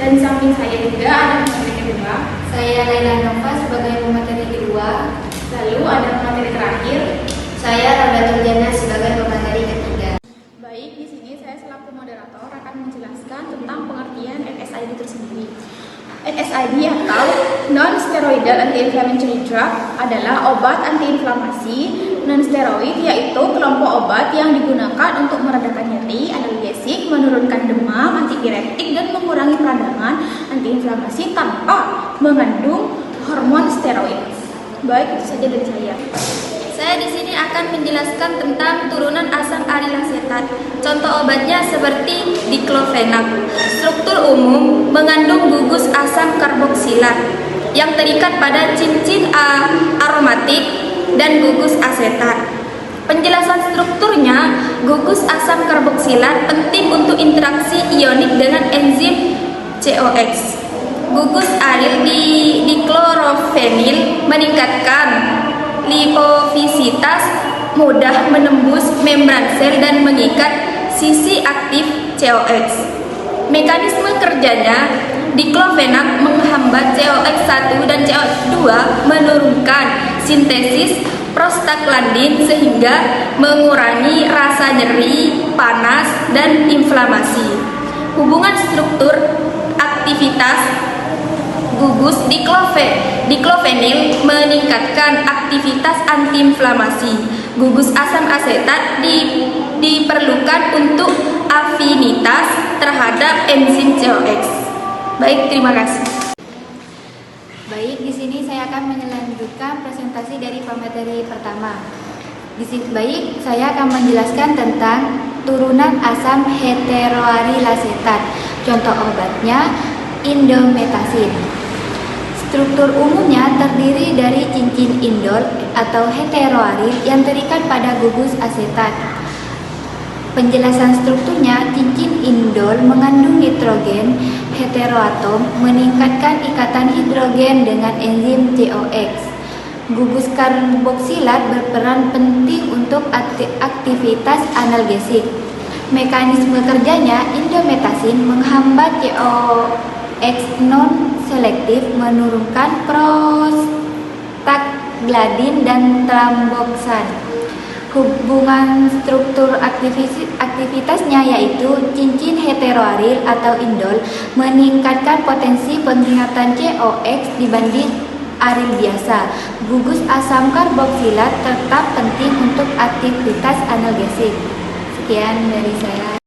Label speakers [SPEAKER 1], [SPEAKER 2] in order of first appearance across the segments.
[SPEAKER 1] Dan samping saya juga ada pemateri kedua.
[SPEAKER 2] Saya Laila Nova sebagai pemateri kedua.
[SPEAKER 1] Lalu ada pemateri terakhir.
[SPEAKER 2] Saya Raudatul Jannah sebagai pemateri ketiga.
[SPEAKER 1] Baik, di sini saya selaku moderator akan menjelaskan tentang pengertian NSAID itu sendiri. NSAID atau non-steroidal anti-inflammatory drug adalah obat antiinflamasi non-steroid, yaitu kelompok obat yang digunakan untuk meredakan nyeri, analgesik, menurunkan demam, antipiretik, dan mengurangi peradangan antiinflamasi tanpa mengandung hormon steroid. Baik, itu saja dari saya.
[SPEAKER 2] Saya di sini akan menjelaskan tentang turunan asam arilasetat. Contoh obatnya seperti diklofenak. Struktur umum mengandung gugus asam karboksilat yang terikat pada cincin aromatik dan gugus asetat. Penjelasan strukturnya, gugus asam karboksilat penting untuk interaksi ionik dengan enzim COX. Gugus aril di klorofenil meningkatkan lipofisitas, mudah menembus membran sel dan mengikat sisi aktif COX. Mekanisme kerjanya, diklofenak menghambat COX1 dan COX2 menurunkan sintesis prostaglandin sehingga mengurangi rasa nyeri, panas, dan inflamasi. Hubungan struktur aktivitas gugus diklofenil meningkatkan aktivitas antiinflamasi. Gugus asam asetat diperlukan untuk afinitas terhadap enzim COX. Baik, terima kasih.
[SPEAKER 3] Baik, di sini saya akan melanjutkan presentasi dari pemateri pertama. Baik, saya akan menjelaskan tentang turunan asam heteroarilasetat. Contoh obatnya indometasin. Struktur umumnya terdiri dari cincin indol atau heteroaril yang terikat pada gugus asetat. Penjelasan strukturnya, cincin indol mengandung nitrogen heteroatom meningkatkan ikatan hidrogen dengan enzim COX. Gugus karboksilat berperan penting untuk aktivitas analgesik. Mekanisme kerjanya, indometasin menghambat COX non-selektif, menurunkan prostaglandin dan tramboksan. Hubungan struktur aktivitasnya yaitu cincin heteroaril atau indol meningkatkan potensi penglihatan COX dibanding aril biasa. Gugus asam karboksilat tetap penting untuk aktivitas analgesik. Sekian dari saya.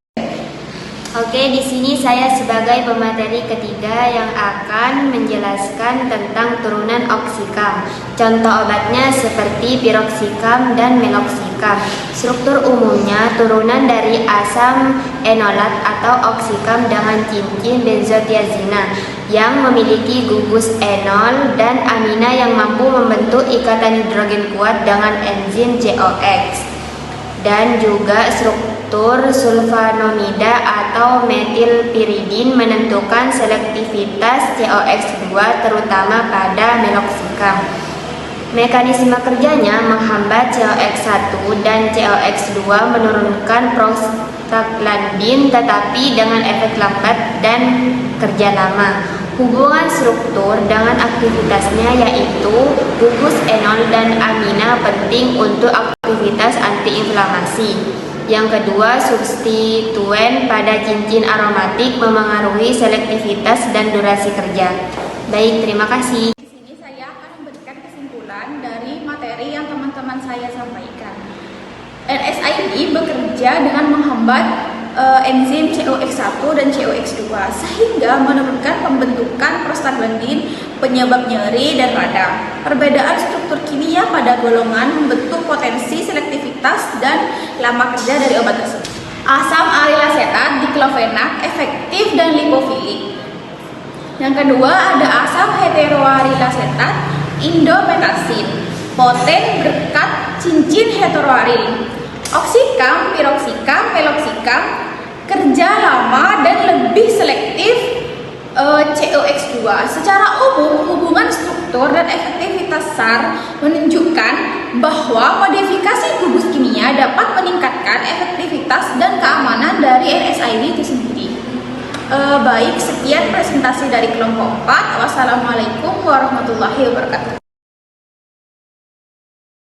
[SPEAKER 2] Oke, di sini saya sebagai pemateri ketiga yang akan menjelaskan tentang turunan oksikam. Contoh obatnya seperti piroxicam dan meloxicam. Struktur umumnya turunan dari asam enolat atau oksikam dengan cincin benzotiazina yang memiliki gugus enol dan amina yang mampu membentuk ikatan hidrogen kuat dengan enzim COX. Dan juga struktur sulfanomida atau metilpiridin menentukan selektivitas COX2 terutama pada meloxicam. Mekanisme kerjanya menghambat COX1 dan COX2 menurunkan prostaglandin tetapi dengan efek lambat dan kerja lama. Hubungan struktur dengan aktivitasnya yaitu gugus enol dan amina penting untuk aktivitas antiinflamasi. Yang kedua, substituen pada cincin aromatik memengaruhi selektivitas dan durasi kerja. Baik, terima kasih.
[SPEAKER 1] Di sini saya akan memberikan kesimpulan dari materi yang teman-teman saya sampaikan. NSAID bekerja dengan menghambat enzim COX1 dan COX2 sehingga menurunkan pembentukan prostaglandin penyebab nyeri dan radang. Perbedaan struktur kimia pada golongan membentuk potensi selektivitas dan lama kerja dari obat tersebut. Asam arilasetat diklofenak efektif dan lipofilik. Yang kedua ada asam heteroarilasetat indometasin poten berkat cincin heteroaril. Oksikam, piroxicam, meloxicam kerja lama dan lebih selektif COX2. Secara umum, hubungan struktur dan efektivitas SAR menunjukkan bahwa modifikasi gugus kimia dapat meningkatkan efektivitas dan keamanan dari NSAID itu sendiri. Baik, sekian presentasi dari kelompok 4. Wassalamualaikum warahmatullahi wabarakatuh.